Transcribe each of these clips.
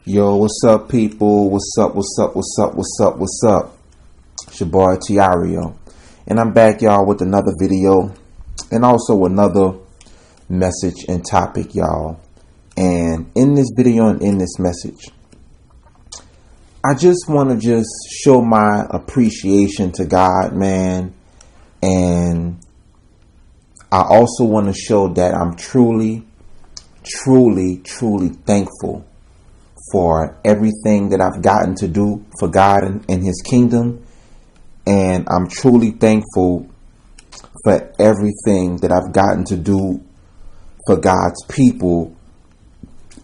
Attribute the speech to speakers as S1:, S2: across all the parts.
S1: Yo, what's up, people? What's up? What's up? What's up? What's up? What's up? It's your boy Tiario, and I'm back, y'all, with another video and also another message and topic, y'all. And in this video and in this message, I just want to show my appreciation to God, man, and I also want to show that I'm truly thankful for everything that I've gotten to do for God and His kingdom. And I'm truly thankful for everything that I've gotten to do for God's people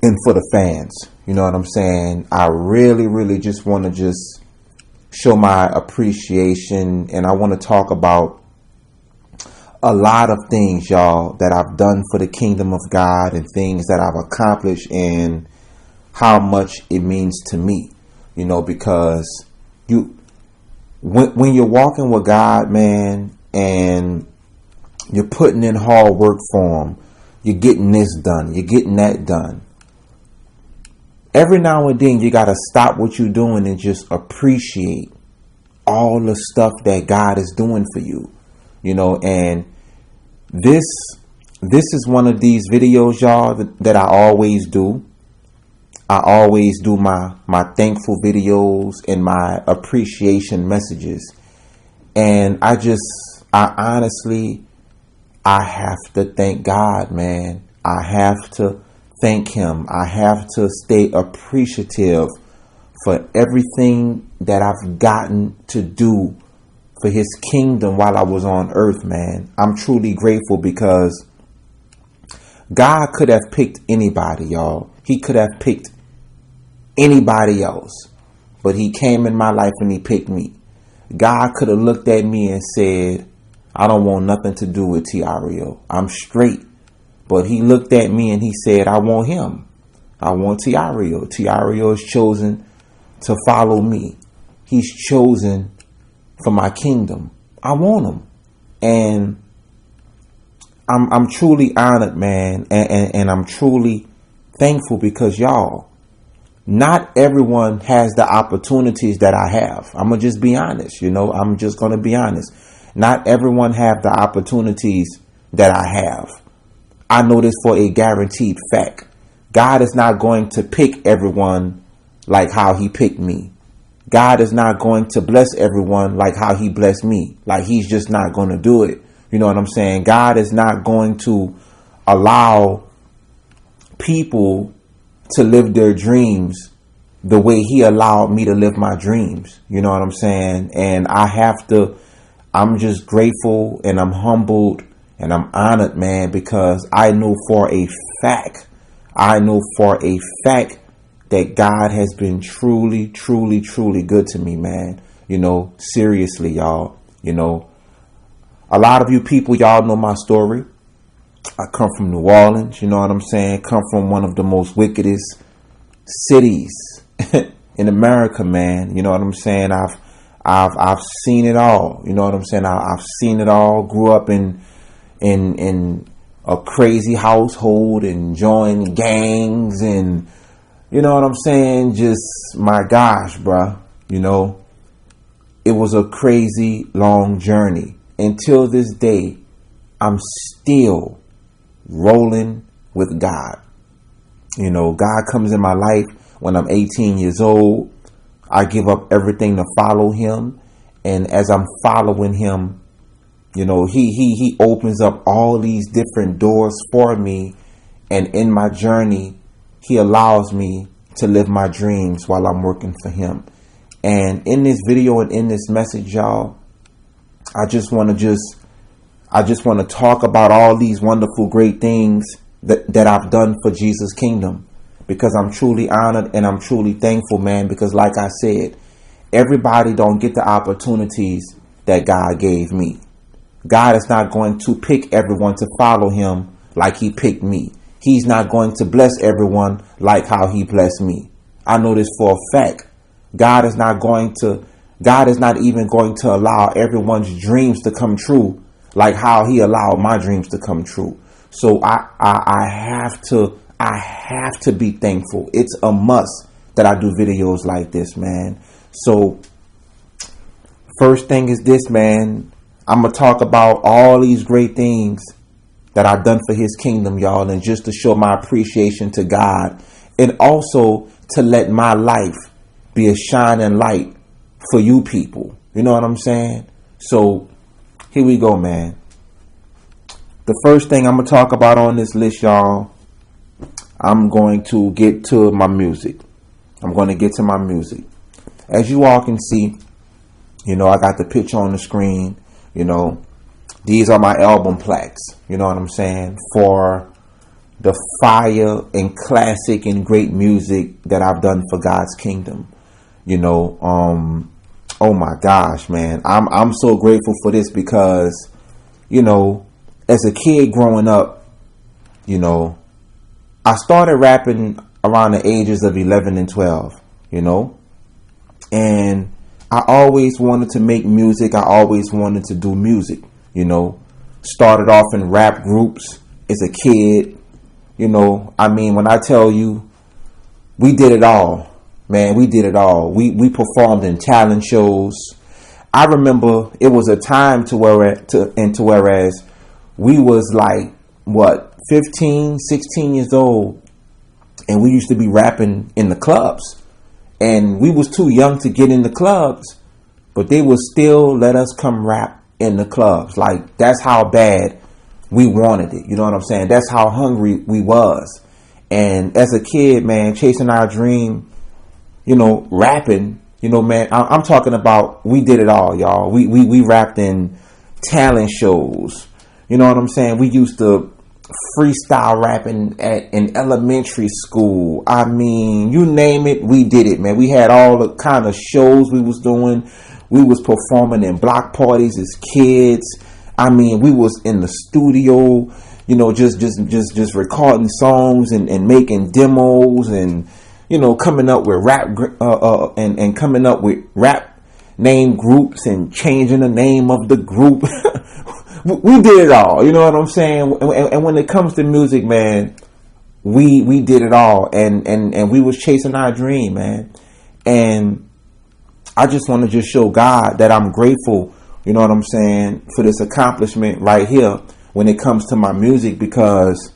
S1: and for the fans. You know what I'm saying? I really just want to show my appreciation, and I want to talk about a lot of things, y'all, that I've done for the kingdom of God and things that I've accomplished and how much it means to me, you know, because when you're walking with God, man, and you're putting in hard work for Him, you're getting this done, you're getting that done. Every now and then you got to stop what you're doing and just appreciate all the stuff that God is doing for you, you know. And this is one of these videos, y'all, that I always do. I always do my thankful videos and my appreciation messages. And I honestly have to thank God, man. I have to thank Him. I have to stay appreciative for everything that I've gotten to do for His kingdom while I was on earth, man. I'm truly grateful because God could have picked anybody, y'all. He could have picked anybody else, but He came in my life and He picked me. God could have looked at me and said, I don't want nothing to do with Tiario. I'm straight. But He looked at me and He said, I want him. I want Tiario. Tiario is chosen to follow me. He's chosen for my kingdom. I want him. And I'm truly honored, man. And I'm truly thankful because, y'all, not everyone has the opportunities that I have. I'm going to just be honest. You know, I'm just going to be honest. Not everyone have the opportunities that I have. I know this for a guaranteed fact. God is not going to pick everyone like how He picked me. God is not going to bless everyone like how He blessed me. Like, He's just not going to do it. You know what I'm saying? God is not going to allow people to live their dreams the way He allowed me to live my dreams. You know what I'm saying? And I'm just grateful and I'm humbled and I'm honored, man, because I know for a fact that God has been truly good to me, man. You know, seriously, y'all. You know, a lot of you people, y'all know my story. I come from New Orleans, you know what I'm saying? Come from one of the most wickedest cities in America, man. You know what I'm saying? I've seen it all. You know what I'm saying? I've seen it all. Grew up in a crazy household and joined gangs and, you know what I'm saying? Just, my gosh, bruh. You know, it was a crazy long journey. Until this day, I'm still rolling with God. You know, God comes in my life when I'm 18 years old. I give up everything to follow Him. And as I'm following Him, you know, he opens up all these different doors for me. And in my journey, He allows me to live my dreams while I'm working for Him. And in this video and in this message, y'all, I just want to talk about all these wonderful, great things that I've done for Jesus' kingdom, because I'm truly honored and I'm truly thankful, man, because like I said, everybody don't get the opportunities that God gave me. God is not going to pick everyone to follow Him like He picked me. He's not going to bless everyone like how He blessed me. I know this for a fact. God is not even going to allow everyone's dreams to come true like how He allowed my dreams to come true. So I have to be thankful. It's a must that I do videos like this, man. So first thing is this, man. I'm going to talk about all these great things that I've done for his kingdom, y'all, and just to show my appreciation to God, and also to let my life be a shining light for you people. You know what I'm saying? So here we go, man. The first thing I'm going to talk about on this list, y'all, I'm going to get to my music. I'm going to get to my music. As you all can see, you know, I got the picture on the screen. You know, these are my album plaques. You know what I'm saying? For the fire and classic and great music that I've done for God's kingdom. You know, oh my gosh, man. I'm so grateful for this because, you know, as a kid growing up, you know, I started rapping around the ages of 11 and 12, you know, and I always wanted to make music. I always wanted to do music, you know. Started off in rap groups as a kid, you know. I mean, when I tell you, we did it all, man. We did it all. We performed in talent shows. I remember it was a time to whereas we was like, what, 15, 16 years old, and we used to be rapping in the clubs. And we was too young to get in the clubs, but they would still let us come rap in the clubs. Like, that's how bad we wanted it. You know what I'm saying? That's how hungry we was. And as a kid, man, chasing our dream, you know, rapping, you know, man, I'm talking about, we did it all, y'all. We rapped in talent shows. You know what I'm saying? We used to freestyle rapping in elementary school. I mean, you name it, we did it, man. We had all the kind of shows we was doing. We was performing in block parties as kids. I mean, we was in the studio, you know, just recording songs and making demos and, you know, coming up with rap and coming up with rap name groups and changing the name of the group. We did it all, you know what I'm saying? And when it comes to music, man, we did it all, and we was chasing our dream, man. And I just want to just show God that I'm grateful, you know what I'm saying, for this accomplishment right here when it comes to my music, because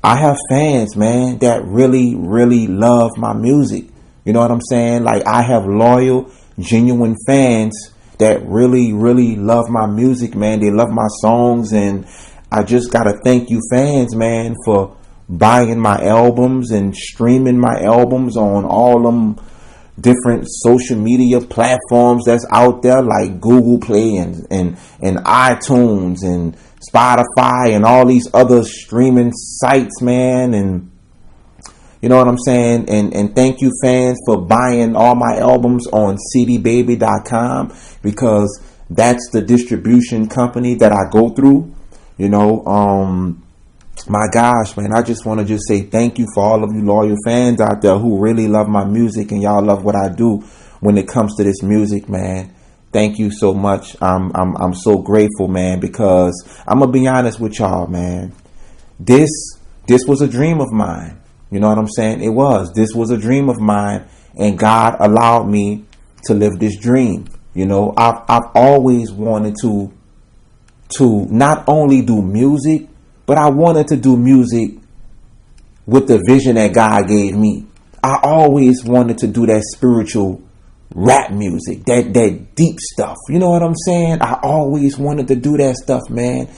S1: I have fans, man, that really, really love my music. You know what I'm saying? Like, I have loyal, genuine fans that really, really love my music, man. They love my songs, and I just gotta thank you fans, man, for buying my albums and streaming my albums on all them different social media platforms that's out there, like Google Play and iTunes and Spotify and all these other streaming sites, man. And you know what I'm saying? And thank you fans for buying all my albums on cdbaby.com, because that's the distribution company that I go through. You know, my gosh, man, I just want to just say thank you for all of you loyal fans out there who really love my music, and y'all love what I do when it comes to this music, man. Thank you so much. I'm so grateful, man, because I'm gonna be honest with y'all, man. This was a dream of mine. You know what I'm saying? This was a dream of mine, and God allowed me to live this dream. You know, I've always wanted to not only do music, but I wanted to do music with the vision that God gave me. I always wanted to do that spiritual rap music, that deep stuff. You know what I'm saying? I always wanted to do that stuff, man.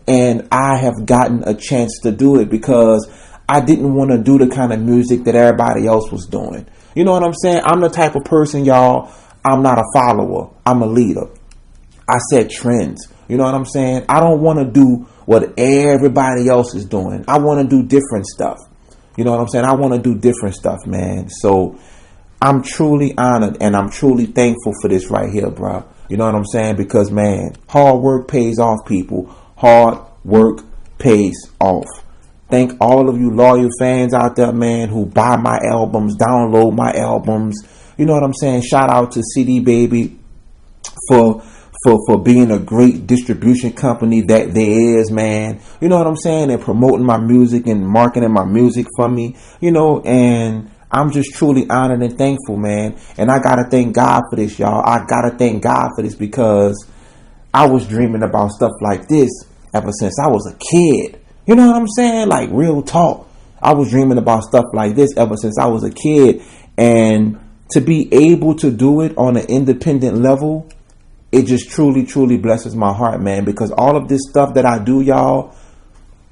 S1: And I have gotten a chance to do it because I didn't want to do the kind of music that everybody else was doing. You know what I'm saying? I'm the type of person, y'all, I'm not a follower. I'm a leader. I set trends. You know what I'm saying? I don't want to do what everybody else is doing. I want to do different stuff. You know what I'm saying? I want to do different stuff, man. So I'm truly honored and I'm truly thankful for this right here, bro. You know what I'm saying? Because, man, hard work pays off, people. Hard work pays off. Thank all of you loyal fans out there, man, who buy my albums, download my albums. You know what I'm saying? Shout out to CD Baby for being a great distribution company that there is, man. You know what I'm saying? And promoting my music and marketing my music for me, you know, and I'm just truly honored and thankful, man. And I gotta thank God for this, y'all. I gotta thank God for this because I was dreaming about stuff like this ever since I was a kid. You know what I'm saying? Like, real talk. I was dreaming about stuff like this ever since I was a kid. And to be able to do it on an independent level, it just truly, truly blesses my heart, man. Because all of this stuff that I do, y'all,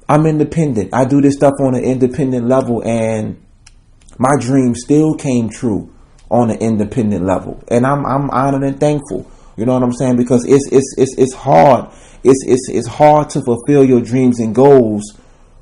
S1: I'm independent. I do this stuff on an independent level, and my dream still came true on an independent level. And I'm honored and thankful. You know what I'm saying? Because it's hard. It's hard to fulfill your dreams and goals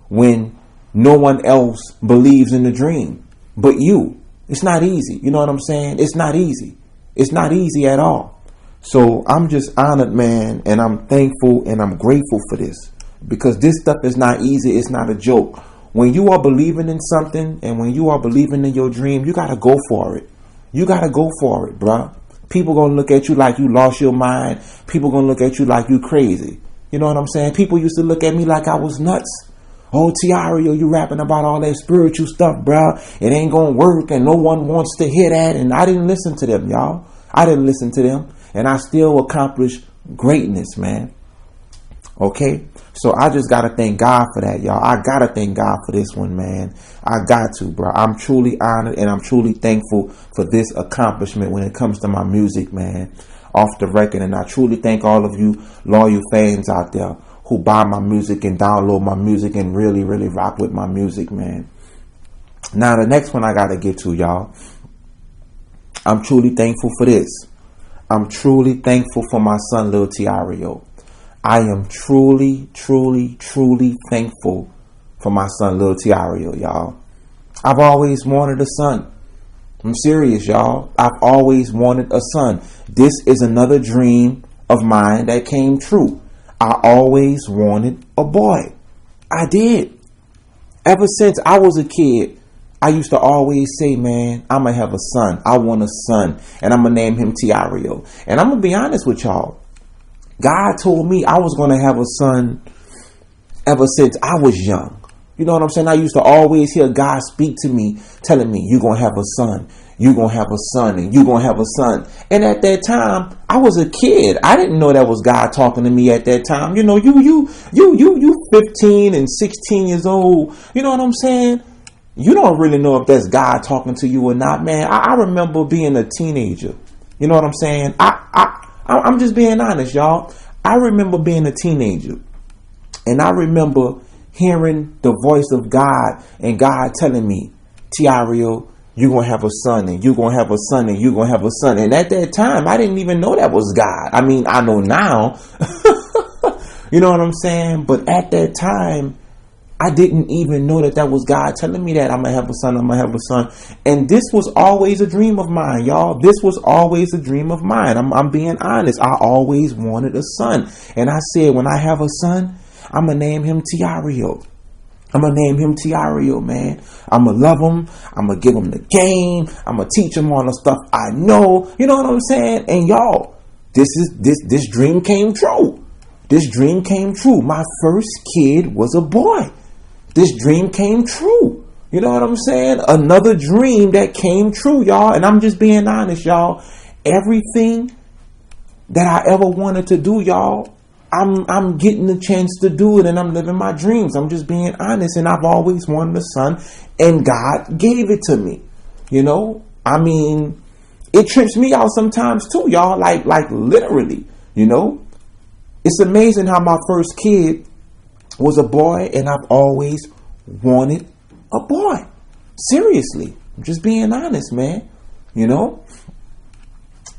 S1: when no one else believes in the dream but you. It's not easy. You know what I'm saying? It's not easy. It's not easy at all. So I'm just honored, man, and I'm thankful and I'm grateful for this, because this stuff is not easy. It's not a joke. When you are believing in something and when you are believing in your dream, you got to go for it. You got to go for it, bruh. People going to look at you like you lost your mind. People going to look at you like you crazy. You know what I'm saying? People used to look at me like I was nuts. Oh, Tiario, you rapping about all that spiritual stuff, bruh. It ain't going to work and no one wants to hear that. And I didn't listen to them, y'all. I didn't listen to them. And I still accomplished greatness, man. Okay? So I just got to thank God for that, y'all. I got to thank God for this one, man. I got to, bro. I'm truly honored and I'm truly thankful for this accomplishment when it comes to my music, man, off the record. And I truly thank all of you loyal fans out there who buy my music and download my music and really, really rock with my music, man. Now, the next one I got to get to, y'all. I'm truly thankful for this. I'm truly thankful for my son, Lil Tiario. I am truly, truly, truly thankful for my son, Lil Tiario, y'all. I've always wanted a son. I'm serious, y'all. I've always wanted a son. This is another dream of mine that came true. I always wanted a boy. I did. Ever since I was a kid, I used to always say, man, I'm going to have a son. I want a son. And I'm going to name him Tiario. And I'm going to be honest with y'all. God told me I was going to have a son ever since I was young. You know what I'm saying? I used to always hear God speak to me, telling me, you're going to have a son. You're going to have a son and you're going to have a son. And at that time, I was a kid. I didn't know that was God talking to me at that time. You know, you 15 and 16 years old. You know what I'm saying? You don't really know if that's God talking to you or not, man. I remember being a teenager. You know what I'm saying? I'm just being honest, y'all. I remember being a teenager, and I remember hearing the voice of God and God telling me, Tiario, you're going to have a son and you're going to have a son and you're going to have a son. And at that time, I didn't even know that was God. I mean, I know now, you know what I'm saying? But at that time, I didn't even know that was God telling me that I'm going to have a son, I'm going to have a son. And this was always a dream of mine, y'all. This was always a dream of mine. I'm being honest. I always wanted a son. And I said, when I have a son, I'm going to name him Tiario. I'm going to name him Tiario, man. I'm going to love him. I'm going to give him the game. I'm going to teach him all the stuff I know. You know what I'm saying? And y'all, this dream came true. This dream came true. My first kid was a boy. This dream came true. You know what I'm saying? Another dream that came true, y'all. And I'm just being honest, y'all. Everything that I ever wanted to do, y'all, I'm getting the chance to do it, and I'm living my dreams. I'm just being honest. And I've always wanted a son, and God gave it to me. You know? I mean, it trips me out sometimes too, y'all. Like literally, you know? It's amazing how my first kid was a boy, and I've always wanted a boy. Seriously. I'm just being honest, man. You know?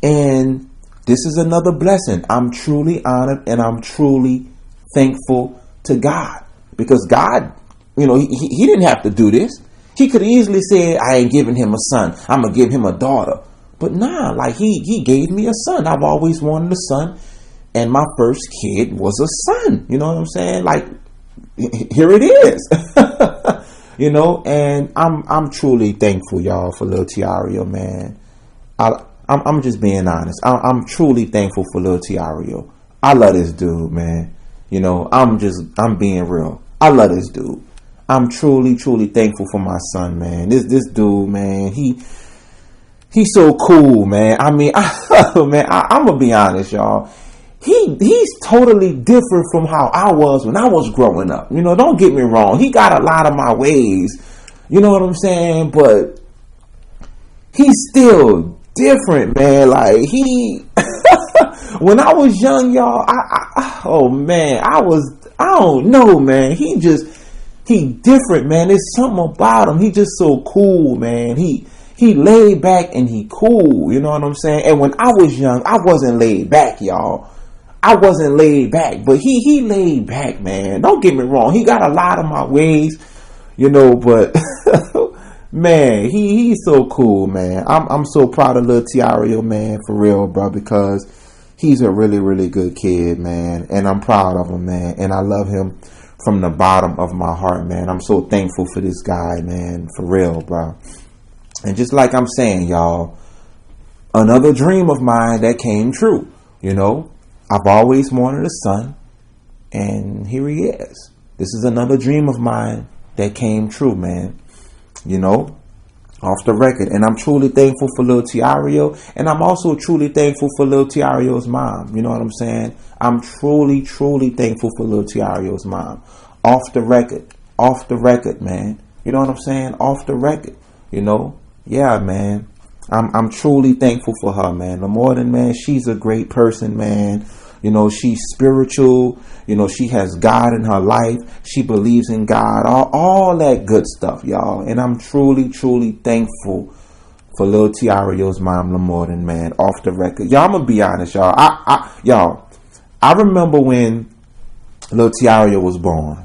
S1: And this is another blessing. I'm truly honored and I'm truly thankful to God. Because God, you know, he didn't have to do this. He could easily say, I ain't giving him a son. I'm going to give him a daughter. But nah, like he gave me a son. I've always wanted a son. And my first kid was a son. You know what I'm saying? Like, here it is. You know, and I'm truly thankful, y'all, for Lil Tiario, man. I'm just being honest. I'm truly thankful for Lil Tiario. I love this dude, man. You know, I'm being real. I love this dude. I'm truly, truly thankful for my son, man. This dude, man, he's so cool, man. I mean, I'm gonna be honest, y'all. He's totally different from how I was when I was growing up. You know, don't get me wrong. He got a lot of my ways. You know what I'm saying? But he's still different, man. Like when I was young, y'all, oh man, I don't know, man. He different, man. There's something about him. He just so cool, man. He laid back and he cool. You know what I'm saying? And when I was young, I wasn't laid back, y'all. I wasn't laid back, but he laid back, man. Don't get me wrong. He got a lot of my ways, you know, but man, he's so cool, man. I'm so proud of little Tiario, man, for real, bro, because he's a really, really good kid, man. And I'm proud of him, man. And I love him from the bottom of my heart, man. I'm so thankful for this guy, man, for real, bro. And just like I'm saying, y'all, another dream of mine that came true, you know. I've always wanted a son, and here he is. This is another dream of mine that came true, man. You know, off the record. And I'm truly thankful for Lil Tiario, and I'm also truly thankful for Lil Tiario's mom. You know what I'm saying? I'm truly, truly thankful for Lil Tiario's mom. Off the record, man. You know what I'm saying? Off the record, you know? Yeah, man. I'm truly thankful for her, man. The more than, man, she's a great person, man. You know, she's spiritual. You know, she has God in her life. She believes in God. All that good stuff, y'all. And I'm truly, truly thankful for Lil Tiario's mom, Lamorden, man. Off the record. Y'all, I'm going to be honest, y'all. I remember when Lil Tiario was born.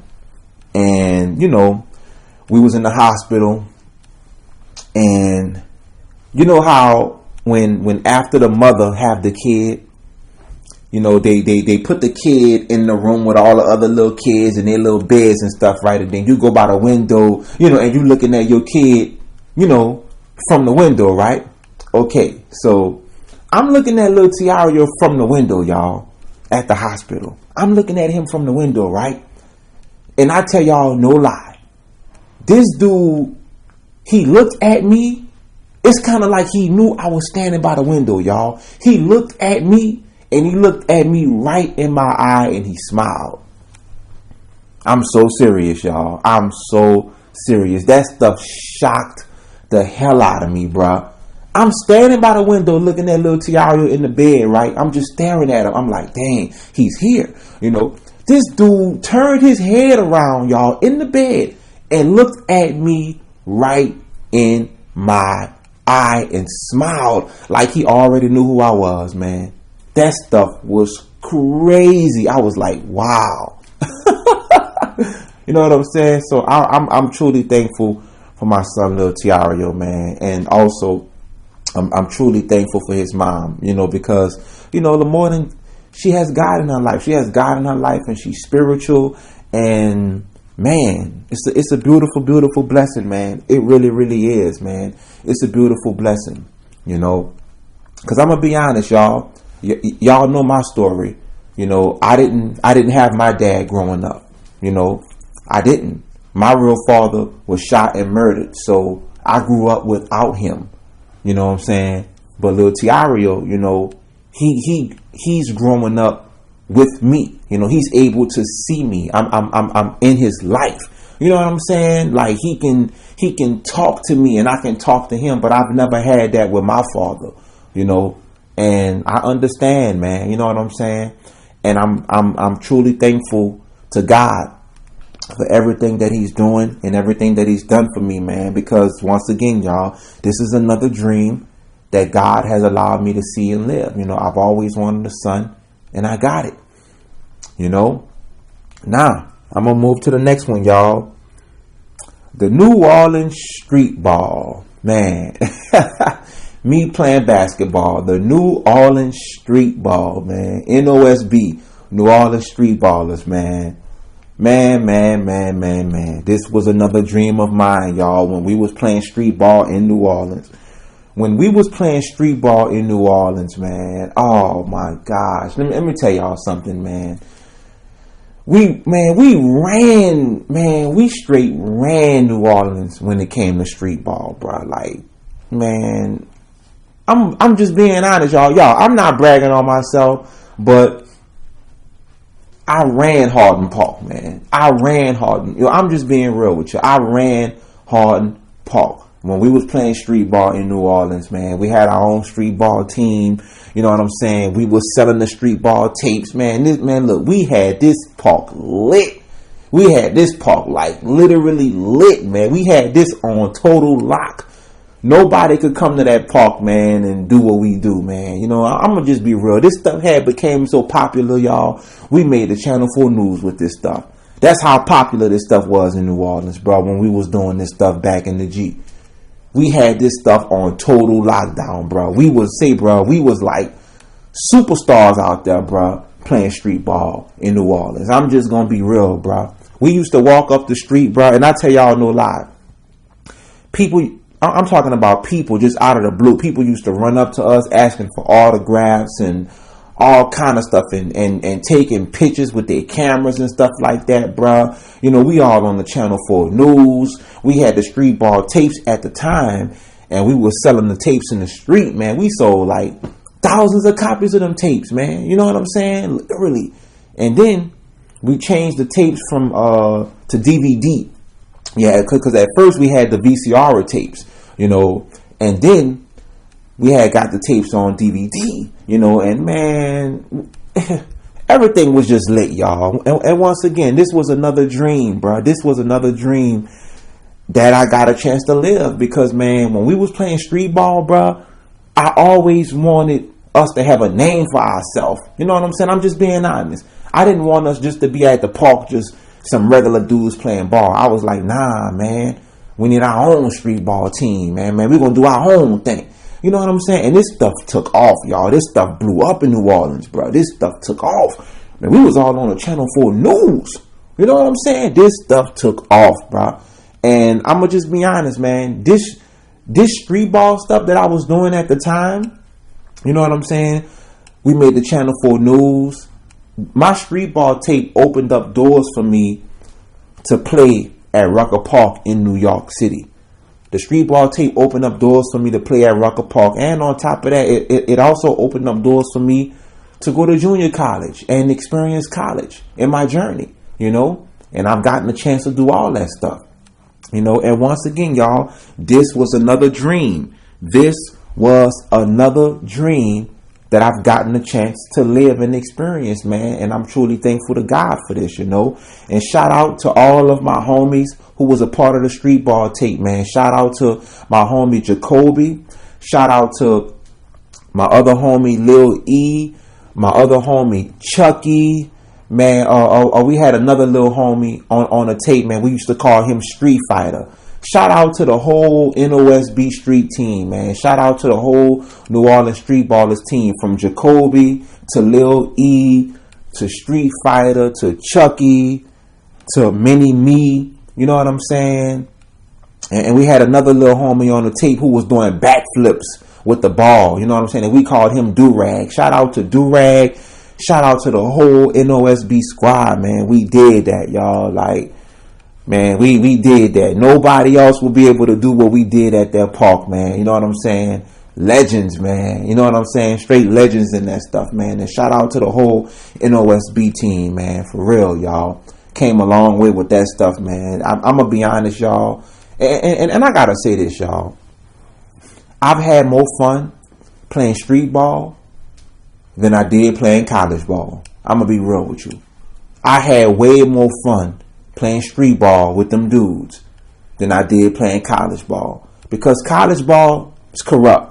S1: And, you know, we was in the hospital. And you know how when after the mother have the kid, you know, they put the kid in the room with all the other little kids in their little beds and stuff, right? And then you go by the window, you know, and you looking at your kid, you know, from the window, right? Okay, so I'm looking at little Tiario from the window, y'all, at the hospital. I'm looking at him from the window, right? And I tell y'all, no lie. This dude, he looked at me. It's kind of like he knew I was standing by the window, y'all. He looked at me, and he looked at me right in my eye, and he smiled. I'm so serious, y'all. I'm so serious. That stuff shocked the hell out of me, bruh. I'm standing by the window looking at little Tiario in the bed, right? I'm just staring at him. I'm like, dang, he's here. You know, this dude turned his head around, y'all, in the bed and looked at me right in my eye and smiled like he already knew who I was, man. That stuff was crazy. I was like, wow. You know what I'm saying? So I'm truly thankful for my son, Lil Tiario, man. And also, I'm truly thankful for his mom, you know, because, you know, the more than she has God in her life. She has God in her life, and she's spiritual. And man, it's a beautiful, beautiful blessing, man. It really, really is, man. It's a beautiful blessing, you know. Because I'm gonna be honest, y'all. Y'all know my story. You know, I didn't have my dad growing up. You know, I didn't. My real father was shot and murdered, so I grew up without him. You know what I'm saying? But Lil Tiario, you know, he's growing up with me. You know, he's able to see me. I'm in his life. You know what I'm saying? Like he can talk to me and I can talk to him, but I've never had that with my father, you know. And I understand, man. You know what I'm saying? And I'm truly thankful to God for everything that he's doing and everything that he's done for me, man. Because once again, y'all, this is another dream that God has allowed me to see and live. You know, I've always wanted a son, and I got it. You know? Now, I'm going to move to the next one, y'all. The New Orleans street ball. Man. Me playing basketball. The New Orleans street ball, man. NOSB. New Orleans street ballers, man. Man. This was another dream of mine, y'all, when we was playing street ball in New Orleans. When we was playing street ball in New Orleans, man, oh my gosh. Let me tell y'all something, man. we ran, man, we straight ran New Orleans when it came to street ball, bro. Like, man, I'm just being honest, y'all. I'm not bragging on myself, but I ran Hardin Park, man. I ran Hardin. I'm just being real with you. I ran Hardin Park. When we was playing street ball in New Orleans, man, we had our own street ball team. You know what I'm saying? We was selling the street ball tapes, man. Look, we had this park lit. We had this park like literally lit, man. We had this on total lock. Nobody could come to that park, man, and do what we do, man. You know, I'm gonna just be real. This stuff became so popular, y'all. We made the Channel 4 News with this stuff. That's how popular this stuff was in New Orleans, bro, when we was doing this stuff back in the G. We had this stuff on total lockdown, bro. We was like superstars out there, bro, playing street ball in New Orleans. I'm just gonna be real, bro. We used to walk up the street, bro, and I tell y'all no lie. I'm talking about people just out of the blue. People used to run up to us asking for autographs and all kind of stuff and taking pictures with their cameras and stuff like that, bro. You know, we all on the Channel 4 News. We had the street ball tapes at the time, and we were selling the tapes in the street, man. We sold like thousands of copies of them tapes, man. You know what I'm saying? Literally. And then we changed the tapes from to DVD. Yeah, because at first we had the VCR tapes, you know, and then we had got the tapes on DVD, you know, and man, everything was just lit, y'all. And once again, this was another dream, bro. This was another dream that I got a chance to live because, man, when we was playing street ball, bro, I always wanted us to have a name for ourselves. You know what I'm saying? I'm just being honest. I didn't want us just to be at the park, just some regular dudes playing ball. I was like, nah, man, we need our own street ball team, man. We're going to do our own thing. You know what I'm saying? And this stuff took off, y'all. This stuff blew up in New Orleans, bro. This stuff took off. Man, we was all on the Channel 4 News. You know what I'm saying? This stuff took off, bro. And I'm going to just be honest, man. This street ball stuff that I was doing at the time, you know what I'm saying? We made the Channel 4 News. My street ball tape opened up doors for me to play at Rucker Park in New York City. The street ball tape opened up doors for me to play at Rucker Park. And on top of that, it also opened up doors for me to go to junior college and experience college in my journey, you know? And I've gotten a chance to do all that stuff, you know? And once again, y'all, this was another dream. This was another dream that I've gotten a chance to live and experience, man. And I'm truly thankful to God for this, you know. And shout out to all of my homies who was a part of the street ball tape, man. Shout out to my homie Jacoby. Shout out to my other homie Lil E. My other homie Chucky. Man, we had another little homie on a tape, man. We used to call him Street Fighter. Shout out to the whole NOSB street team, man. Shout out to the whole New Orleans Street Ballers team, from Jacoby to Lil E to Street Fighter to Chucky to Mini Me. You know what I'm saying? And we had another little homie on the tape who was doing backflips with the ball. You know what I'm saying? And we called him Durag. Shout out to Durag. Shout out to the whole NOSB squad, man. We did that, y'all. Like, man, we did that. Nobody else will be able to do what we did at that park, man. You know what I'm saying? Legends, man. You know what I'm saying? Straight legends in that stuff, man. And shout out to the whole NOSB team, man. For real, y'all. Came a long way with that stuff, man. I'm going to be honest, y'all. And I got to say this, y'all. I've had more fun playing street ball than I did playing college ball. I'm going to be real with you. I had way more fun playing street ball with them dudes than I did playing college ball. Because college ball is corrupt.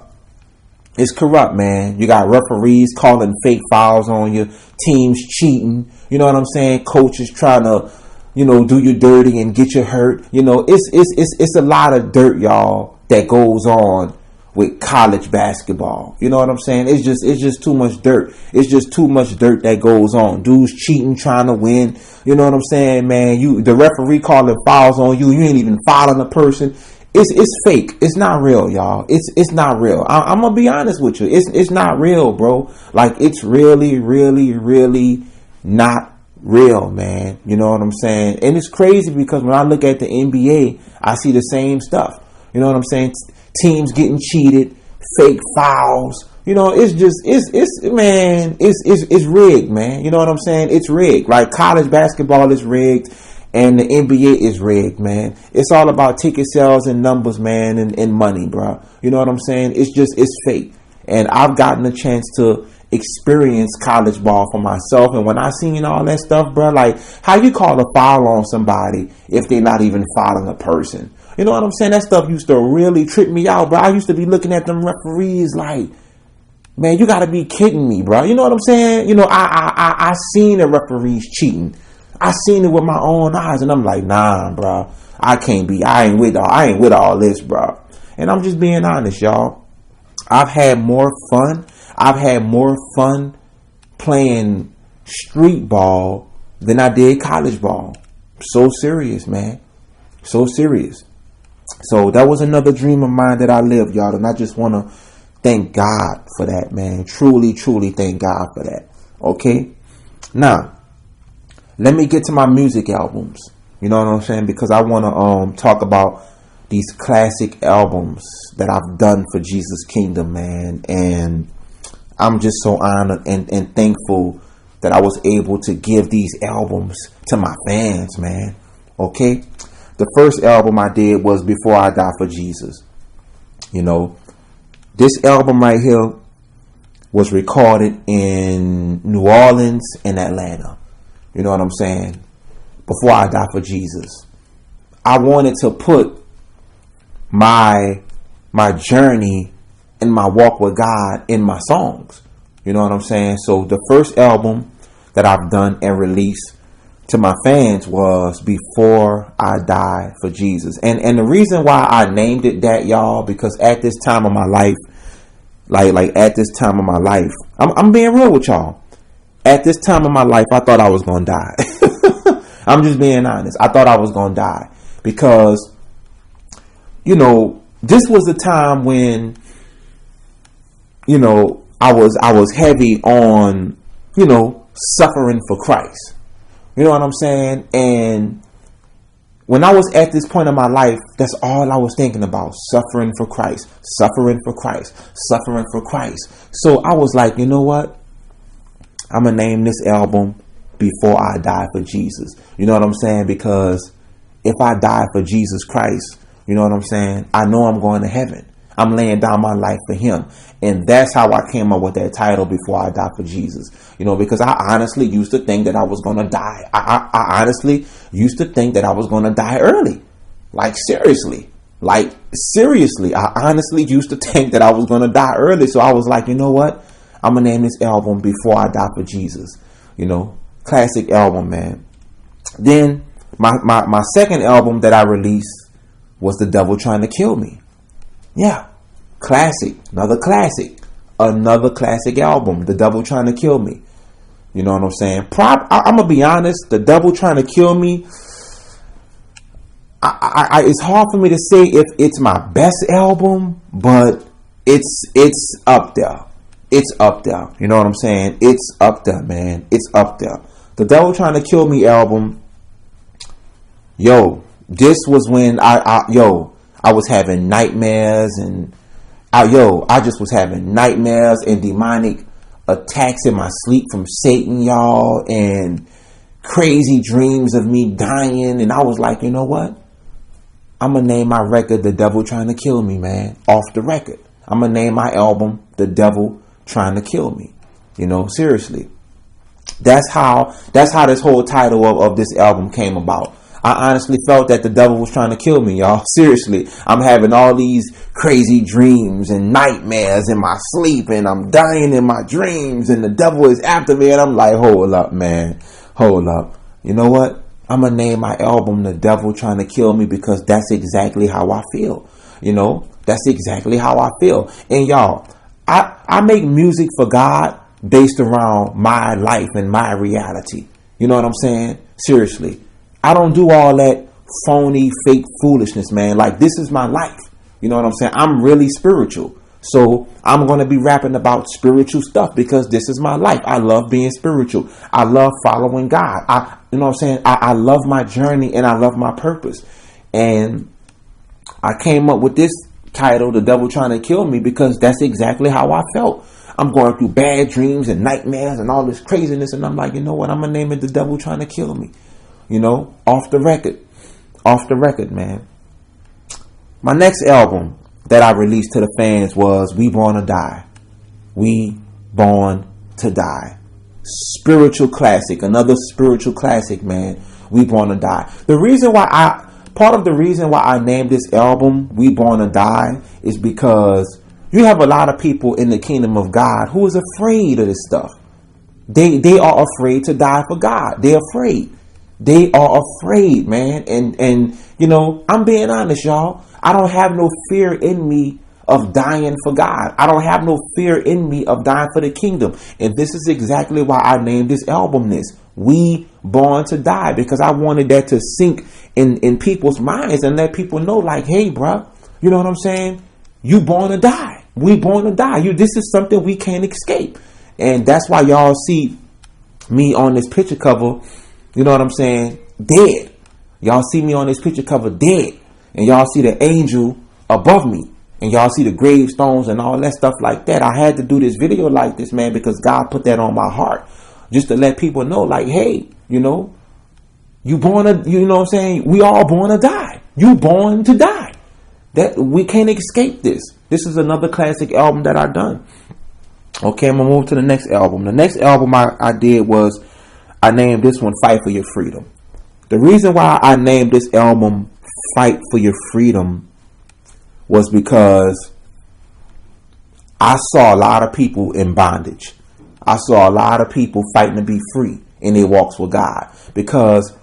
S1: It's corrupt, man. You got referees calling fake fouls on you, teams cheating. You know what I'm saying? Coaches trying to, you know, do you dirty and get you hurt. You know, it's a lot of dirt, y'all, that goes on with college basketball. You know what I'm saying? It's just too much dirt. It's just too much dirt that goes on. Dudes cheating, trying to win. You know what I'm saying, man? The referee calling fouls on you. You ain't even fouling the person. It's fake. It's not real, y'all. It's not real. I'm gonna be honest with you. It's not real, bro. Like, it's really, really, really not real, man. You know what I'm saying? And it's crazy because when I look at the NBA, I see the same stuff. You know what I'm saying? Teams getting cheated, fake fouls. You know, it's just, it's rigged, man. You know what I'm saying? It's rigged. Like college basketball is rigged and the NBA is rigged, man. It's all about ticket sales and numbers, man, and money, bro. You know what I'm saying? It's fake. And I've gotten a chance to experience college ball for myself. And when I seen all that stuff, bro, like how you call a foul on somebody if they're not even fouling a person? You know what I'm saying? That stuff used to really trip me out, bro. I used to be looking at them referees like, man, you gotta be kidding me, bro. You know what I'm saying? You know, I seen the referees cheating. I seen it with my own eyes, and I'm like, nah, bro. I ain't with all this, bro. And I'm just being honest, y'all. I've had more fun playing street ball than I did college ball. So serious, man. So serious. So that was another dream of mine that I lived, y'all. And I just want to thank God for that, man. Truly, truly thank God for that. Okay? Now, let me get to my music albums. You know what I'm saying? Because I want to talk about these classic albums that I've done for Jesus' Kingdom, man. And I'm just so honored and thankful that I was able to give these albums to my fans, man. Okay? The first album I did was Before I Die for Jesus. You know, this album right here was recorded in New Orleans and Atlanta. You know what I'm saying? Before I Die for Jesus. I wanted to put my journey and my walk with God in my songs. You know what I'm saying? So the first album that I've done and released to my fans was Before I Die for Jesus. And the reason why I named it that, y'all, because at this time of my life, like at this time of my life, I'm being real with y'all. At this time of my life, I thought I was going to die. I'm just being honest. I thought I was going to die because, you know, this was the time when, you know, I was heavy on, you know, suffering for Christ. You know what I'm saying? And when I was at this point in my life, that's all I was thinking about. Suffering for Christ, suffering for Christ, suffering for Christ. So I was like, you know what? I'm going to name this album Before I Die for Jesus. You know what I'm saying? Because if I die for Jesus Christ, you know what I'm saying? I know I'm going to heaven. I'm laying down my life for him. And that's how I came up with that title, Before I Die for Jesus. You know, because I honestly used to think that I was going to die. I honestly used to think that I was going to die early. Like, seriously. I honestly used to think that I was going to die early. So I was like, you know what? I'm going to name this album Before I Die for Jesus. You know, classic album, man. Then my second album that I released was The Devil Trying to Kill Me. Yeah, classic, another classic album, The Devil Trying to Kill Me. You know what I'm saying? I'm gonna be honest, The Devil Trying to Kill Me, it's hard for me to say if it's my best album, but it's up there. It's up there. You know what I'm saying? It's up there, man. It's up there. The Devil Trying to Kill Me album, yo, this was when I was having nightmares and I just was having nightmares and demonic attacks in my sleep from Satan, y'all, and crazy dreams of me dying. And I was like, you know what? I'm going to name my record The Devil Trying to Kill Me, man, off the record. I'm going to name my album The Devil Trying to Kill Me. You know, seriously. That's how this whole title of this album came about. I honestly felt that the devil was trying to kill me, y'all. Seriously. I'm having all these crazy dreams and nightmares in my sleep, and I'm dying in my dreams, and the devil is after me, and I'm like, hold up, man. Hold up. You know what? I'm going to name my album The Devil Trying to Kill Me because that's exactly how I feel. You know? That's exactly how I feel. And y'all, I make music for God based around my life and my reality. You know what I'm saying? Seriously. I don't do all that phony, fake foolishness, man. Like, this is my life. You know what I'm saying? I'm really spiritual. So I'm going to be rapping about spiritual stuff because this is my life. I love being spiritual. I love following God. You know what I'm saying? I love my journey and I love my purpose. And I came up with this title, The Devil Trying to Kill Me, because that's exactly how I felt. I'm going through bad dreams and nightmares and all this craziness. And I'm like, you know what? I'm going to name it The Devil Trying to Kill Me. You know, off the record, man. My next album that I released to the fans was We Born to Die. We Born to Die. Spiritual classic. Another spiritual classic, man. We Born to Die. Part of the reason why I named this album We Born to Die is because you have a lot of people in the kingdom of God who is afraid of this stuff. They are afraid to die for God. They're afraid. They are afraid, man. And you know, I'm being honest, y'all. I don't have no fear in me of dying for God. I don't have no fear in me of dying for the kingdom. And this is exactly why I named this album this. We Born to Die, because I wanted that to sink in people's minds and let people know, like, hey, bro, you know what I'm saying? You born to die. We born to die. This is something we can't escape. And that's why y'all see me on this picture cover, you know what I'm saying, dead. Y'all see me on this picture cover dead. And y'all see the angel above me. And y'all see the gravestones and all that stuff like that. I had to do this video like this, man, because God put that on my heart. Just to let people know, like, hey, you know, you born to, you know what I'm saying? We all born to die. You born to die. That we can't escape this. This is another classic album that I done. Okay, I'm gonna move to the next album. The next album I did was, I named this one Fight for Your Freedom. The reason why I named this album Fight for Your Freedom was because I saw a lot of people in bondage. I saw a lot of people fighting to be free in their walks with God. Because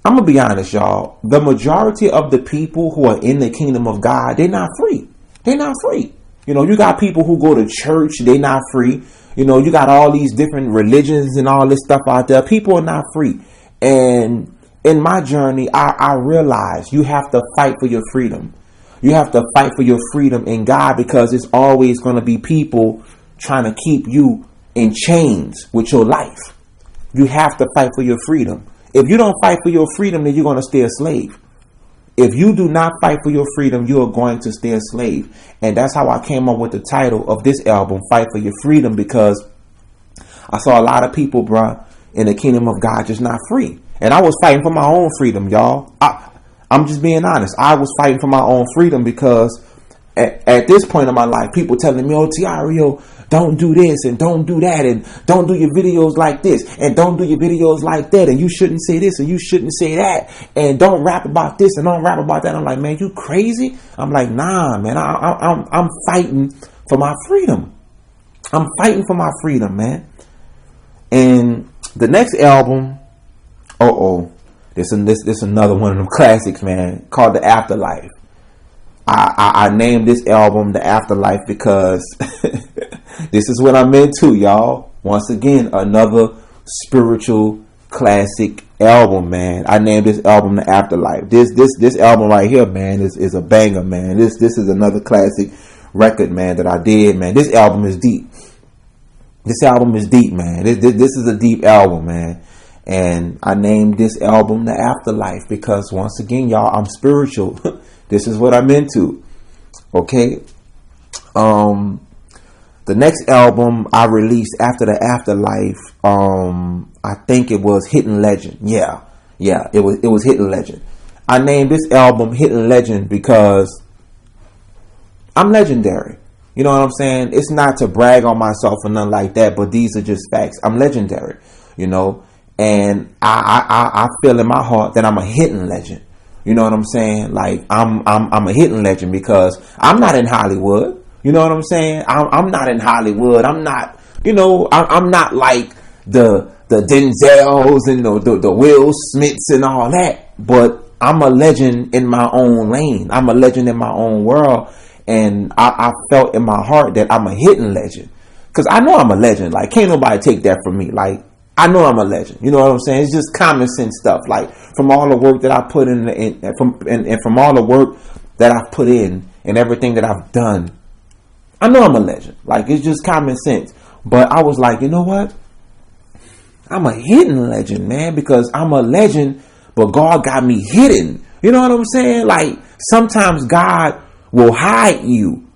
S1: I'm going to be honest, y'all, the majority of the people who are in the kingdom of God, they're not free. They're not free. You know, you got people who go to church, they're not free. You know, you got all these different religions and all this stuff out there. People are not free. And in my journey, I realized you have to fight for your freedom. You have to fight for your freedom in God, because it's always going to be people trying to keep you in chains with your life. You have to fight for your freedom. If you don't fight for your freedom, then you're going to stay a slave. If you do not fight for your freedom, you are going to stay a slave. And that's how I came up with the title of this album, Fight for Your Freedom, because I saw a lot of people, bruh, in the kingdom of God just not free. And I was fighting for my own freedom, y'all. I'm just being honest. I was fighting for my own freedom because at this point in my life, people telling me, oh, Tiario, don't do this and don't do that and don't do your videos like this and don't do your videos like that and you shouldn't say this and you shouldn't say that and don't rap about this and don't rap about that. I'm like, man, you crazy? I'm like, nah, man, I'm fighting for my freedom. I'm fighting for my freedom, man. And the next album, this is another one of them classics, man, called The Afterlife. I named this album The Afterlife because this is what I'm into, y'all. Once again, another spiritual classic album, man. I named this album The Afterlife. This album right here, man, is a banger, man. This is another classic record, man, that I did, man. This album is deep. This album is deep, man. This is a deep album, man. And I named this album The Afterlife because, once again, y'all, I'm spiritual. This is what I'm into. Okay. The next album I released after The Afterlife, I think it was Hidden Legend. Yeah, it was Hidden Legend. I named this album Hidden Legend because I'm legendary. You know what I'm saying? It's not to brag on myself or nothing like that, but these are just facts. I'm legendary, you know, and I feel in my heart that I'm a hidden legend. You know what I'm saying? Like I'm a hidden legend because I'm not in Hollywood. You know what I'm saying? I'm not in Hollywood. I'm not, you know, I'm not like the Denzels and the Will Smiths and all that. But I'm a legend in my own lane. I'm a legend in my own world. And I felt in my heart that I'm a hidden legend. Because I know I'm a legend. Like, can't nobody take that from me. Like, I know I'm a legend. You know what I'm saying? It's just common sense stuff. Like, from all the work that I put in, from all the work that I've put in and everything that I've done, I know I'm a legend. Like, it's just common sense. But I was like, you know what? I'm a hidden legend, man, because I'm a legend, but God got me hidden. You know what I'm saying? Like, sometimes God will hide you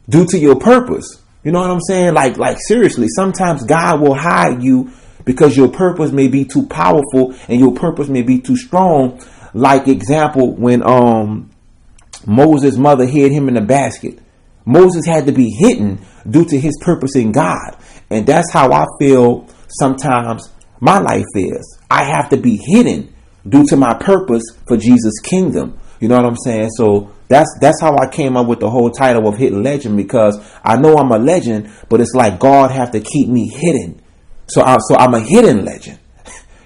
S1: due to your purpose. You know what I'm saying? Like seriously, sometimes God will hide you because your purpose may be too powerful and your purpose may be too strong. Like, example, when Moses' mother hid him in a basket. Moses had to be hidden due to his purpose in God. And that's how I feel sometimes my life is. I have to be hidden due to my purpose for Jesus' kingdom. You know what I'm saying? So that's how I came up with the whole title of Hidden Legend, because I know I'm a legend, but it's like God have to keep me hidden. So I'm a hidden legend.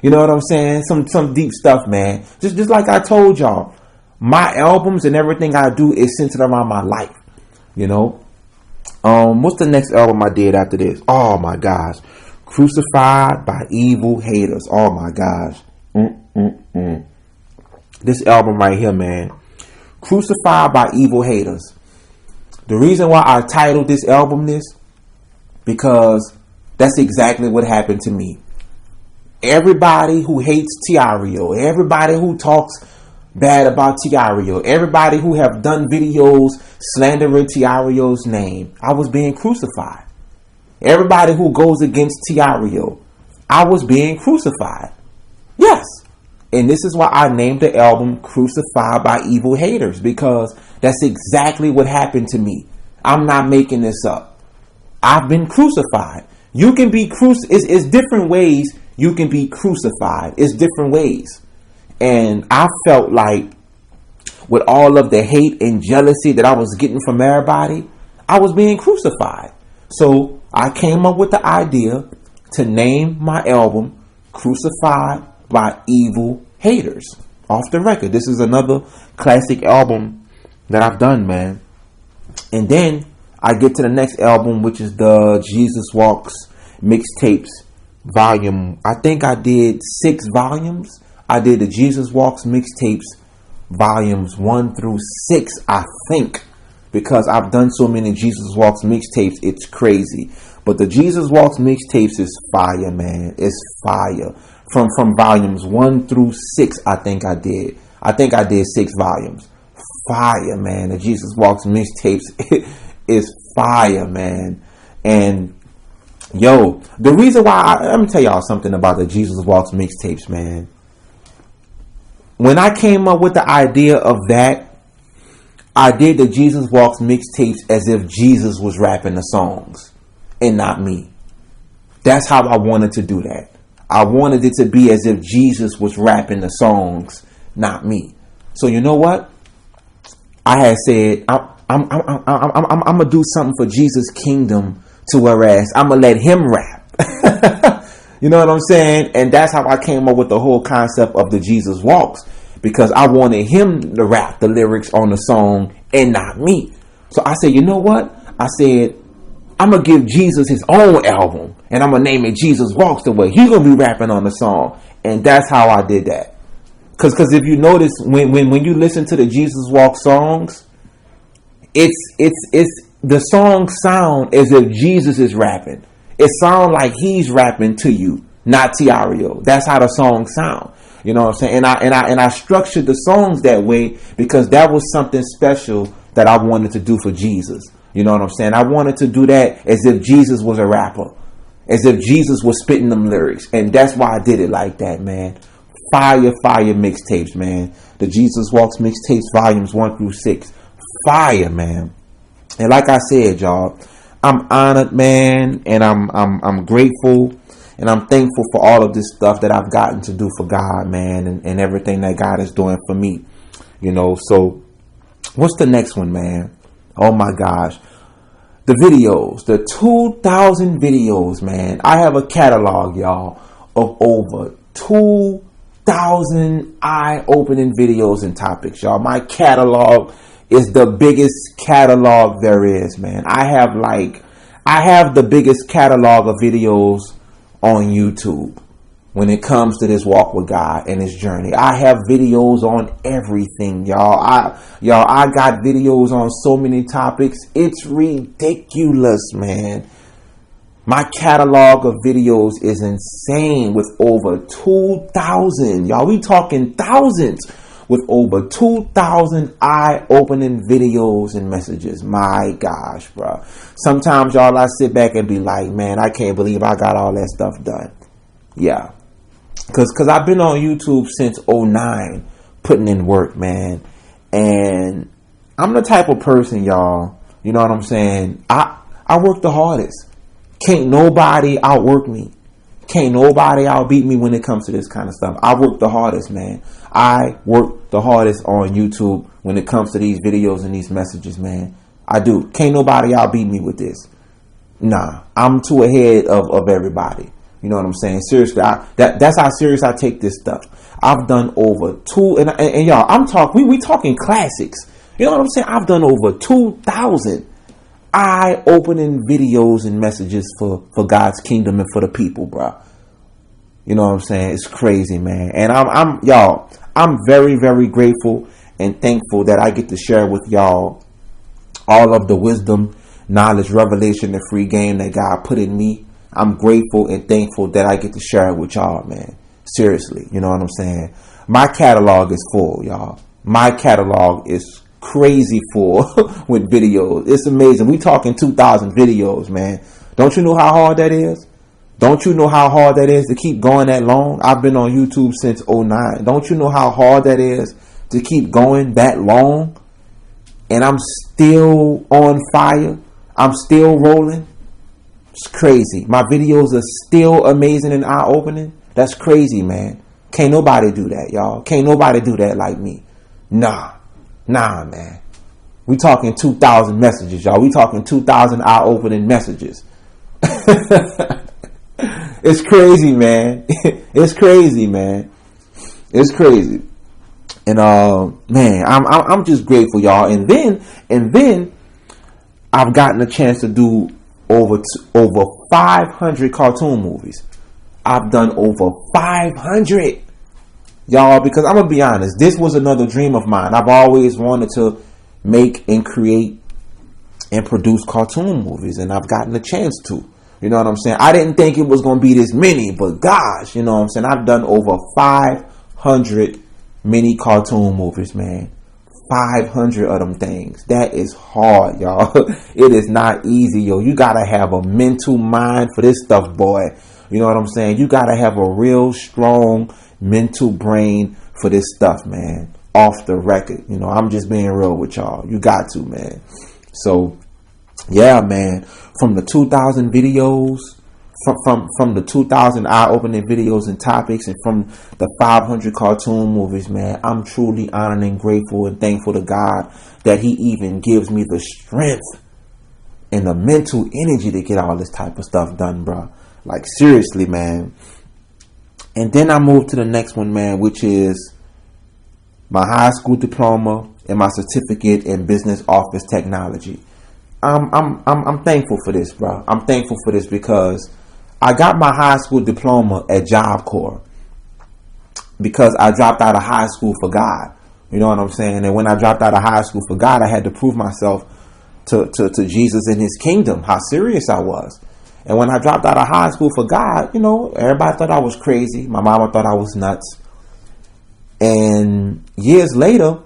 S1: You know what I'm saying? Some deep stuff, man. Just like I told y'all, my albums and everything I do is centered around my life. You know, what's the next album I did after this? Oh my gosh, Crucified by Evil Haters. Oh my gosh, This album right here, man, Crucified by Evil Haters. The reason why I titled this album this, because that's exactly what happened to me. Everybody who hates Tiario, everybody who talks bad about Tiario, everybody who have done videos slandering Tiario's name, I was being crucified. Everybody who goes against Tiario, I was being crucified. Yes. And this is why I named the album Crucified by Evil Haters, because that's exactly what happened to me. I'm not making this up. I've been crucified. You can be it's different ways you can be crucified. It's different ways. And I felt like with all of the hate and jealousy that I was getting from everybody, I was being crucified. So I came up with the idea to name my album Crucified by Evil Haters. Off the record. This is another classic album that I've done, man. And then I get to the next album, which is the Jesus Walks Mixtapes volume. I think I did 6 volumes. I did the Jesus Walks Mixtapes volumes 1 through 6, I think, because I've done so many Jesus Walks mixtapes, it's crazy. But the Jesus Walks mixtapes is fire, man. It's fire. From volumes 1 through 6, I think I did. I think I did 6 volumes. Fire, man. The Jesus Walks mixtapes is fire, man. And yo, the reason why let me tell y'all something about the Jesus Walks mixtapes, man. When I came up with the idea of that, I did the Jesus Walks mixtapes as if Jesus was rapping the songs and not me. That's how I wanted to do that. I wanted it to be as if Jesus was rapping the songs, not me. So you know what? I had said I'm gonna do something for Jesus' kingdom, to whereas I'm gonna let him rap. You know what I'm saying? And that's how I came up with the whole concept of the Jesus Walks, because I wanted him to rap the lyrics on the song and not me. So I said, you know what? I said, I'm going to give Jesus his own album, and I'm going to name it Jesus Walks, the way he's going to be rapping on the song. And that's how I did that. Because if you notice, when you listen to the Jesus Walks songs, it's the songs sound as if Jesus is rapping. It sounds like he's rapping to you, not Tiario. That's how the songs sound. You know what I'm saying? And I structured the songs that way because that was something special that I wanted to do for Jesus. You know what I'm saying? I wanted to do that as if Jesus was a rapper, as if Jesus was spitting them lyrics. And that's why I did it like that, man. Fire mixtapes, man. The Jesus Walks mixtapes volumes 1 through 6. Fire, man. And like I said, y'all, I'm honored, man, and I'm grateful, and I'm thankful for all of this stuff that I've gotten to do for God, man, and everything that God is doing for me. You know, so what's the next one, man? Oh my gosh. The videos, the 2,000 videos, man. I have a catalog, y'all, of over 2,000 eye-opening videos and topics, y'all. My catalog is the biggest catalog there is, man. I have the biggest catalog of videos on YouTube. when it comes to this walk with God and this journey. I have videos on everything, y'all. I got videos on so many topics. It's ridiculous, man. My catalog of videos is insane with over 2,000. Y'all, we talking thousands with over 2,000 eye-opening videos and messages. My gosh, bro. Sometimes, y'all, I sit back and be like, man, I can't believe I got all that stuff done. Yeah. Because I've been on YouTube since '09, putting in work, man. And I'm the type of person, y'all, you know what I'm saying? I work the hardest. Can't nobody outwork me. Can't nobody outbeat me when it comes to this kind of stuff. I work the hardest, man. I work the hardest on YouTube when it comes to these videos and these messages, man. I do. Can't nobody outbeat me with this. Nah, I'm too ahead of everybody. You know what I'm saying? Seriously, that's how serious I take this stuff. I've done over and y'all, I'm talking, we talking classics. You know what I'm saying? I've done over 2,000 eye-opening videos and messages for God's kingdom and for the people, bro. You know what I'm saying? It's crazy, man. And I'm very, very grateful and thankful that I get to share with y'all all of the wisdom, knowledge, revelation, and free game that God put in me. I'm grateful and thankful that I get to share it with y'all, man. Seriously, you know what I'm saying? My catalog is full, y'all. My catalog is crazy full with videos. It's amazing. We talking 2,000 videos, man. Don't you know how hard that is? Don't you know how hard that is to keep going that long? I've been on YouTube since '09. Don't you know how hard that is to keep going that long? And I'm still on fire. I'm still rolling. It's crazy. My videos are still amazing and eye-opening. That's crazy, man. Can't nobody do that, y'all. Can't nobody do that like me. Nah, man. We talking 2,000 messages, y'all. We talking 2,000 eye-opening messages. It's crazy, man. It's crazy, man. It's crazy. And man, I'm just grateful, y'all. And then I've gotten a chance to do over 500 cartoon movies. I've done over 500, y'all, because I'm gonna be honest, this was another dream of mine. I've always wanted to make and create and produce cartoon movies, and I've gotten a chance to. You know what I'm saying? I didn't think it was gonna be this many, but gosh, you know what I'm saying? I've done over 500 mini cartoon movies, man. 500 of them things. That is hard, y'all. It is not easy, yo. You gotta have a mental mind for this stuff, boy. You know what I'm saying? You gotta have a real strong mental brain for this stuff, man. Off the record. You know, I'm just being real with y'all. You got to, man. So, yeah, man. From the 2,000 videos, from the 2,000 eye-opening videos and topics, and from the 500 cartoon movies, man, I'm truly honored and grateful and thankful to God that He even gives me the strength and the mental energy to get all this type of stuff done, bro. Like, seriously, man. And then I moved to the next one, man, which is my high school diploma and my certificate in business office technology. I'm thankful for this, bro. I'm thankful for this because I got my high school diploma at Job Corps because I dropped out of high school for God. You know what I'm saying? And when I dropped out of high school for God, I had to prove myself to Jesus and His kingdom, how serious I was. And when I dropped out of high school for God, you know, everybody thought I was crazy. My mama thought I was nuts. And years later,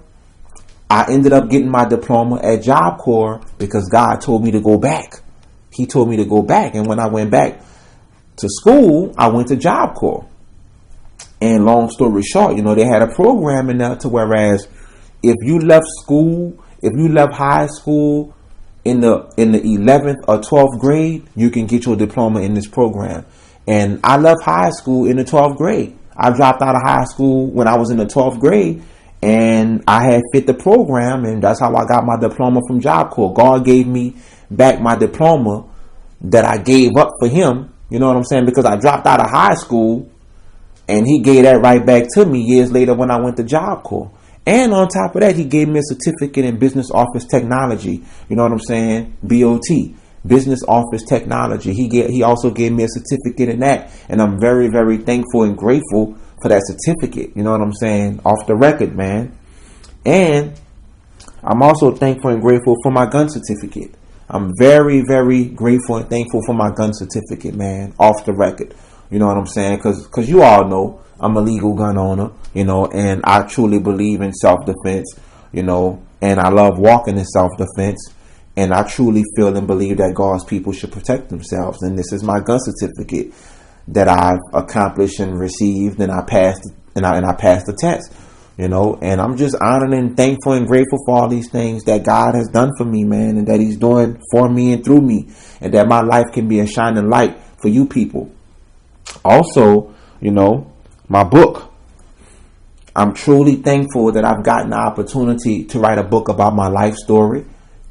S1: I ended up getting my diploma at Job Corps because God told me to go back. He told me to go back. And when I went back to school, I went to Job Corps. And long story short, you know, they had a program in there to whereas if you left school, if you left high school in the 11th or 12th grade, you can get your diploma in this program. And I left high school in the 12th grade. I dropped out of high school when I was in the 12th grade, and I had fit the program, and that's how I got my diploma from Job Corps. God gave me back my diploma that I gave up for Him. You know what I'm saying? Because I dropped out of high school, and He gave that right back to me years later when I went to Job Corps. And on top of that, He gave me a certificate in business office technology. You know what I'm saying? BOT. business office technology. He also gave me a certificate in that, and I'm very, very thankful and grateful for that certificate. You know what I'm saying? Off the record, man. And I'm also thankful and grateful for my gun certificate. I'm very, very grateful and thankful for my gun certificate, man. Off the record. You know what I'm saying? Because you all know I'm a legal gun owner, you know, and I truly believe in self-defense, you know, and I love walking in self-defense. And I truly feel and believe that God's people should protect themselves. And this is my gun certificate that I've accomplished and received, and I passed I passed the test, you know. And I'm just honored and thankful and grateful for all these things that God has done for me, man, and that He's doing for me and through me, and that my life can be a shining light for you people. Also, you know, my book. I'm truly thankful that I've gotten the opportunity to write a book about my life story.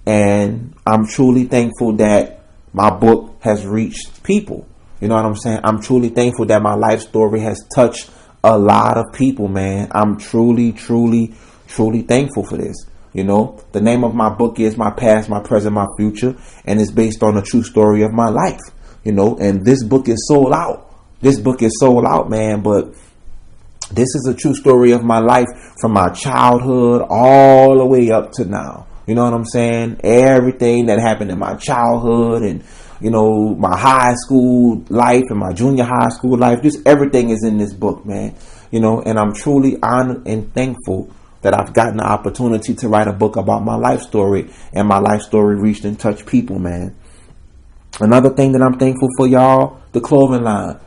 S1: And I'm truly thankful that my book has reached people. You know what I'm saying? I'm truly thankful that my life story has touched a lot of people, man. I'm truly, truly, truly thankful for this. You know, the name of my book is My Past, My Present, My Future. And it's based on a true story of my life. You know, and this book is sold out. This book is sold out, man. But this is a true story of my life from my childhood all the way up to now. You know what I'm saying? Everything that happened in my childhood and, you know, my high school life and my junior high school life. Just everything is in this book, man. You know, and I'm truly honored and thankful that I've gotten the opportunity to write a book about my life story, and my life story reached and touched people, man. Another thing that I'm thankful for, y'all, the clothing line.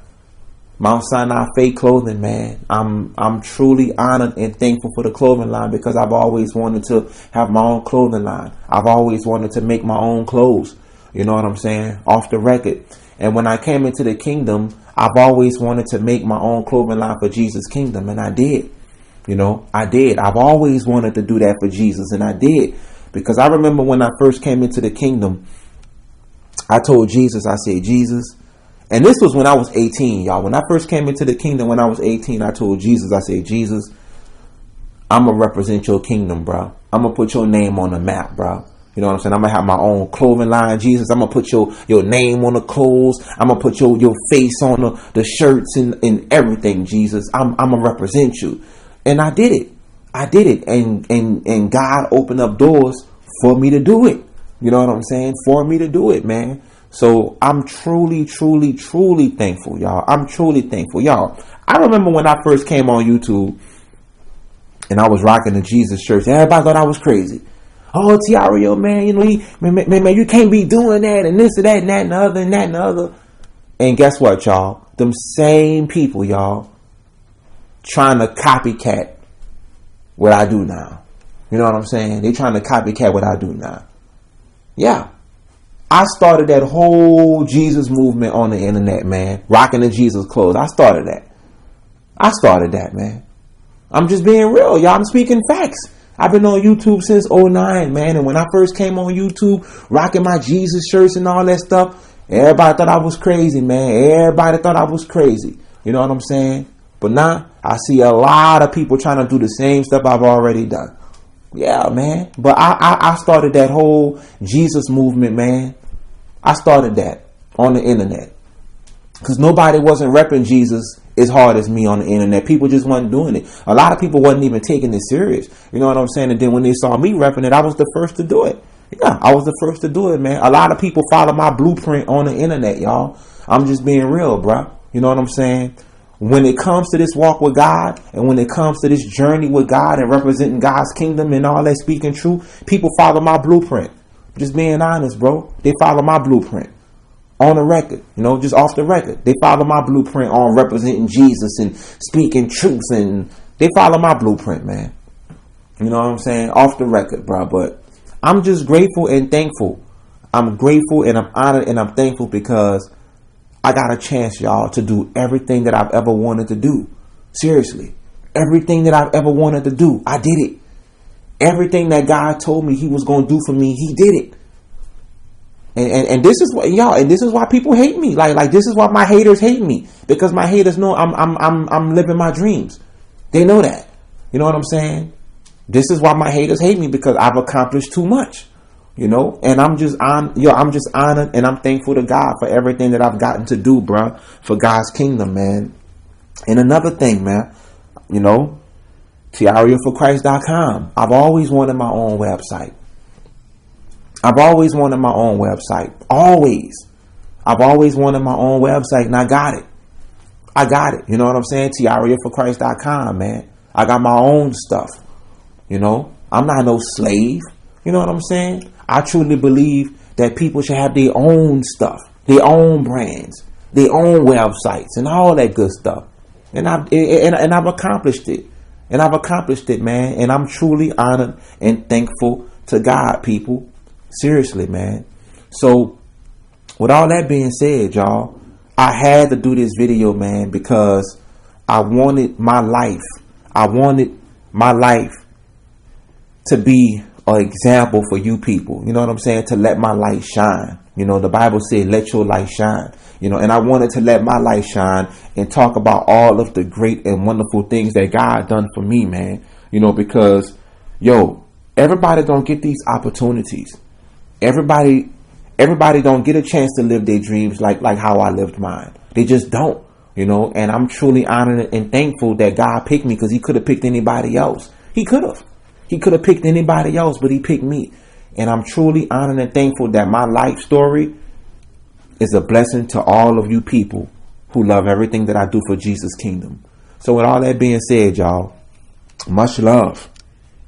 S1: Mount Sinai Fake Clothing, man. I'm truly honored and thankful for the clothing line, because I've always wanted to have my own clothing line. I've always wanted to make my own clothes. You know what I'm saying? Off the record. And when I came into the kingdom, I've always wanted to make my own clothing line for Jesus' kingdom. And I did. You know, I did. I've always wanted to do that for Jesus. And I did. Because I remember when I first came into the kingdom, I told Jesus, I said, Jesus. And this was when I was 18, y'all. When I first came into the kingdom when I was 18, I told Jesus, I said, Jesus, I'm going to represent your kingdom, bro. I'm going to put your name on the map, bro. You know what I'm saying? I'm going to have my own clothing line, Jesus. I'm going to put your name on the clothes. I'm going to put your face on the shirts and everything, Jesus. I'm going to represent you. And I did it. I did it. And God opened up doors for me to do it. You know what I'm saying? For me to do it, man. So I'm truly, truly, truly thankful, y'all. I'm truly thankful, y'all. I remember when I first came on YouTube and I was rocking the Jesus shirts. Everybody thought I was crazy. Oh, Tiario, man, you know, man, you can't be doing that and this and that and that and the other and that and the other. And guess what, y'all? Them same people, y'all, trying to copycat what I do now. You know what I'm saying? They trying to copycat what I do now. Yeah. I started that whole Jesus movement on the internet, man. Rocking the Jesus clothes. I started that, man. I'm just being real, y'all. I'm speaking facts. I've been on YouTube since '09, man. And when I first came on YouTube, rocking my Jesus shirts and all that stuff, everybody thought I was crazy, man. Everybody thought I was crazy. You know what I'm saying? But now I see a lot of people trying to do the same stuff I've already done. Yeah, man. But I started that whole Jesus movement, man. I started that on the internet because nobody wasn't repping Jesus as hard as me on the internet. People just wasn't doing it. A lot of people wasn't even taking it serious. You know what I'm saying? And then when they saw me repping it, I was the first to do it. Yeah, I was the first to do it, man. A lot of people follow my blueprint on the internet, y'all. I'm just being real, bro. You know what I'm saying? When it comes to this walk with God, and when it comes to this journey with God and representing God's kingdom and all that, speaking truth, people follow my blueprint. Just being honest, bro. They follow my blueprint on the record, you know, just off the record. They follow my blueprint on representing Jesus and speaking truth, and they follow my blueprint, man. You know what I'm saying? Off the record, bro. But I'm just grateful and thankful. I'm grateful and I'm honored and I'm thankful because I got a chance, y'all, to do everything that I've ever wanted to do. Seriously. Everything that I've ever wanted to do, I did it. Everything that God told me He was going to do for me, He did it. And this is what, y'all, and this is why people hate me. Like this is why my haters hate me, because my haters know I'm living my dreams. They know that. You know what I'm saying? This is why my haters hate me, because I've accomplished too much. You know, and I'm just honored and I'm thankful to God for everything that I've gotten to do, bruh, for God's kingdom, man. And another thing, man, you know, TiaraForChrist.com. I've always wanted my own website. Always. I've always wanted my own website, and I got it. You know what I'm saying? TiaraForChrist.com, man. I got my own stuff. You know, I'm not no slave. You know what I'm saying? I truly believe that people should have their own stuff, their own brands, their own websites, and all that good stuff. And I've accomplished it. Man. And I'm truly honored and thankful to God, people. Seriously, man. So, with all that being said, y'all, I had to do this video, man, because I wanted my life to be an example for you people. You know what I'm saying? To let my light shine. You know, the Bible said, let your light shine. You know, and I wanted to let my light shine and talk about all of the great and wonderful things that God done for me, man. You know, because, everybody don't get these opportunities. Everybody don't get a chance to live their dreams like how I lived mine. They just don't, you know, and I'm truly honored and thankful that God picked me, because he could have picked anybody else. He could have picked anybody else, but he picked me. And I'm truly honored and thankful that my life story is a blessing to all of you people who love everything that I do for Jesus' kingdom. So with all that being said, y'all, much love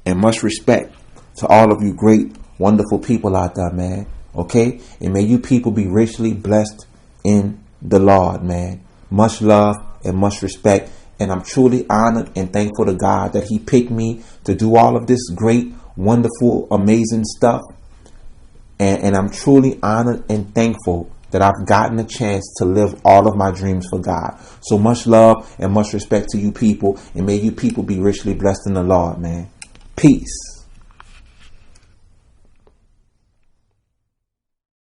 S1: and much respect to all of you great, wonderful people out there, man. Okay? And may you people be richly blessed in the Lord, man. Much love and much respect. And I'm truly honored and thankful to God that he picked me to do all of this great, wonderful, amazing stuff. And I'm truly honored and thankful that I've gotten a chance to live all of my dreams for God. So much love and much respect to you people. And may you people be richly blessed in the Lord, man. Peace.